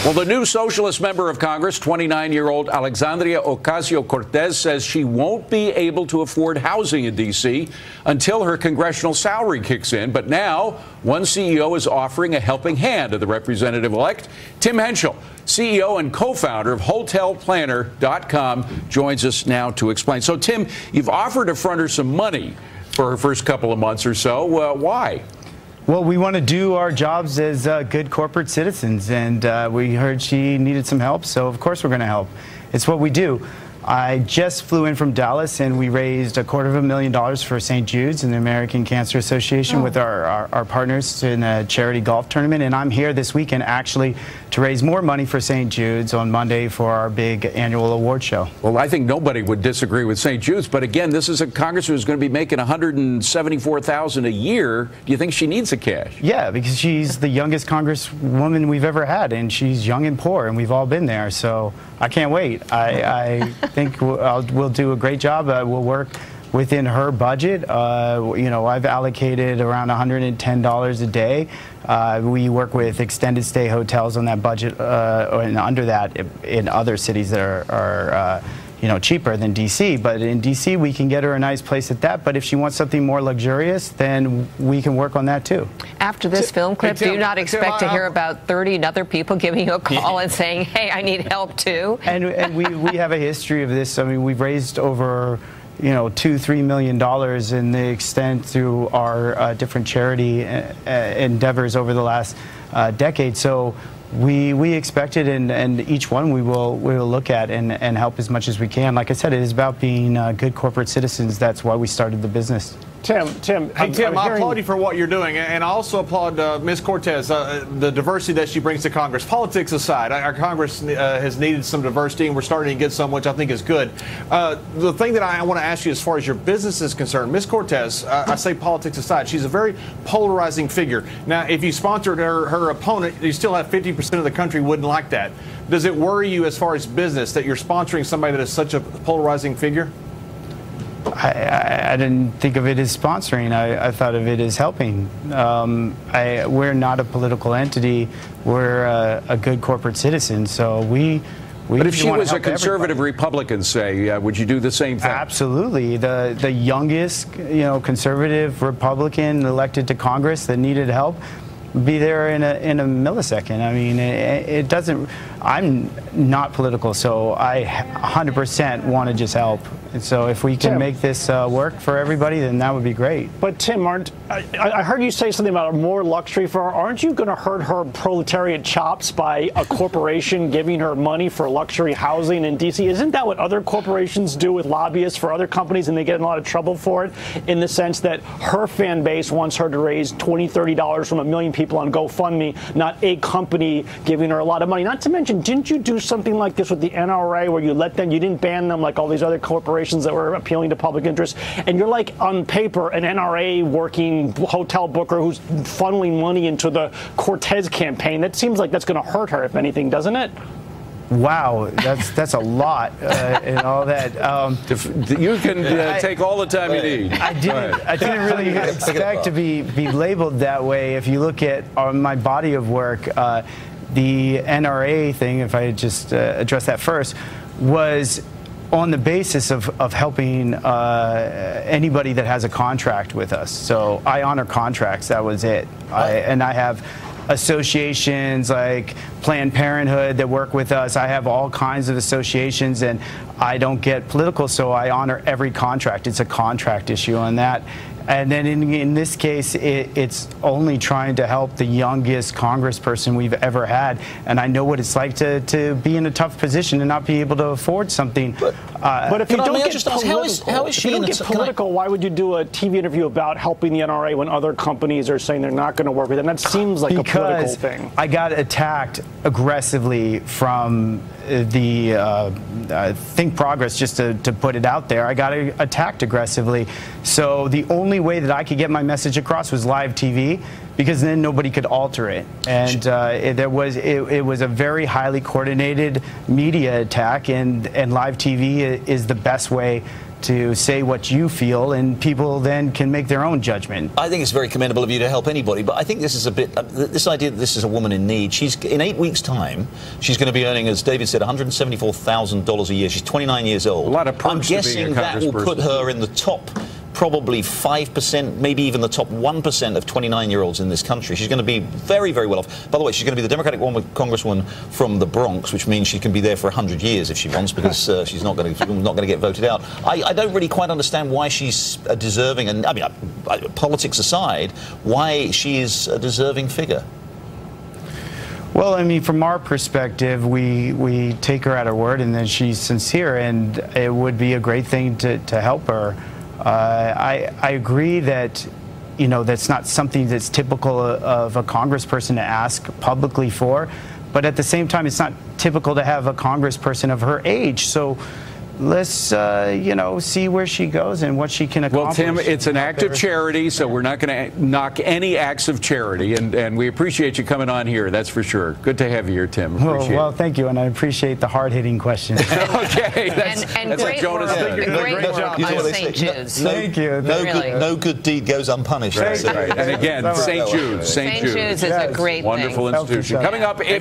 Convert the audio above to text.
Well, the new socialist member of Congress, 29-year-old Alexandria Ocasio-Cortez, says she won't be able to afford housing in D.C. until her congressional salary kicks in. But now, one CEO is offering a helping hand to the representative-elect. Tim Hentschel, CEO and co-founder of HotelPlanner.com, joins us now to explain. So, Tim, you've offered to front her some money for her first couple of months or so. Why? Well, we want to do our jobs as good corporate citizens, and we heard she needed some help, so of course we're going to help. It's what we do. I just flew in from Dallas, and we raised $250,000 for St. Jude's and the American Cancer Association with our partners in a charity golf tournament. And I'm here this weekend actually to raise more money for St. Jude's on Monday for our big annual award show. Well, I think nobody would disagree with St. Jude's, but again, this is a congressman who's going to be making $174,000 a year. Do you think she needs the cash? Yeah, because she's the youngest congresswoman we've ever had, and she's young and poor, and we've all been there. So I can't wait. I think we'll do a great job. We'll work within her budget. You know, I've allocated around $110 a day. We work with extended stay hotels on that budget, and under that in other cities that are you know, cheaper than D.C. But in D.C. we can get her a nice place at that. But if she wants something more luxurious, then we can work on that too. After this film clip, do you not expect to hear about 30 other people giving you a call and saying, hey, I need help too? And we have a history of this. I mean, we've raised over, you know, $2-3 million in the extent through our different charity endeavors over the last decade. So we expect it, and each one we will look at and help as much as we can. Like I said, it is about being good corporate citizens. That's why we started the business. Tim, I applaud you for what you're doing, and I also applaud Ms. Cortez, the diversity that she brings to Congress. Politics aside, our Congress has needed some diversity, and we're starting to get some, which I think is good. The thing that I want to ask you as far as your business is concerned, Ms. Cortez, I say politics aside, she's a very polarizing figure. Now, if you sponsored her opponent, you still have 50% of the country wouldn't like that. Does it worry you as far as business that you're sponsoring somebody that is such a polarizing figure? I didn't think of it as sponsoring. I thought of it as helping. We're not a political entity. We're a good corporate citizen. So we But if she was a conservative Republican, say, would you do the same thing? Absolutely. The youngest, you know, conservative Republican elected to Congress that needed help be there in a millisecond. I mean, it doesn't. I'm not political, so I 100% want to just help. And so if we can make this work for everybody, then that would be great. But Tim, I heard you say something about more luxury for her. Aren't you going to hurt her proletariat chops by a corporation giving her money for luxury housing in D.C.? Isn't that what other corporations do with lobbyists for other companies, and they get in a lot of trouble for it, in the sense that her fan base wants her to raise $20, $30 from 1 million people on GoFundMe, not a company giving her a lot of money? Not to mention, didn't you do something like this with the NRA, where you let them, you didn't ban them like all these other corporations that were appealing to public interest, and you're like, on paper, an NRA working hotel booker who's funneling money into the Cortez campaign? That seems like that's going to hurt her, if anything, doesn't it? Wow, that's a lot, and all that. You can take all the time you need. I didn't really expect to be labeled that way. If you look at my body of work, the NRA thing, if I just address that first, was on the basis of helping anybody that has a contract with us. So I honor contracts. That was it. And I have associations like Planned Parenthood that work with us. I have all kinds of associations, and I don't get political, so I honor every contract. It's a contract issue on that. And then in this case, it's only trying to help the youngest congressperson we've ever had. And I know what it's like to be in a tough position and not be able to afford something. But if you don't get political, why would you do a TV interview about helping the NRA when other companies are saying they're not going to work with it? And that seems like a political thing. I got attacked aggressively from the Think Progress, just to put it out there. I got attacked aggressively. So the only way that I could get my message across was live TV, because then nobody could alter it. And it was a very highly coordinated media attack, and live TV is the best way to say what you feel, and people then can make their own judgment. I think it's very commendable of you to help anybody, but I think this is a bit, this idea that this is a woman in need. She's, in 8 weeks' time, she's going to be earning, as David said, $174,000 a year. She's 29 years old. A lot of perks. I'm guessing that will put her in the top probably 5%, maybe even the top 1% of 29-year-olds in this country. She's going to be very, very well off. By the way, she's going to be the Democratic congresswoman from the Bronx, which means she can be there for 100 years if she wants, because she's not going to get voted out. I don't really quite understand why she's a deserving, and I mean, politics aside, why she is a deserving figure. Well, I mean, from our perspective, we take her at her word, and then she's sincere, and it would be a great thing to help her. I agree that, you know, that's not something that's typical of a congressperson to ask publicly for, but at the same time, it's not typical to have a congressperson of her age. So let's, you know, see where she goes and what she can accomplish. Well, Tim, it's an act of charity, so we're not going to knock any acts of charity, and we appreciate you coming on here, that's for sure. Good to have you here, Tim. Well, thank you, and I appreciate the hard-hitting questions. Okay, that's great what Jonas said. Great work on St. Jude's. Thank you. No good deed goes unpunished. Right. And again, St. Jude's. St. Jude's is a great thing. Wonderful institution. Coming up, if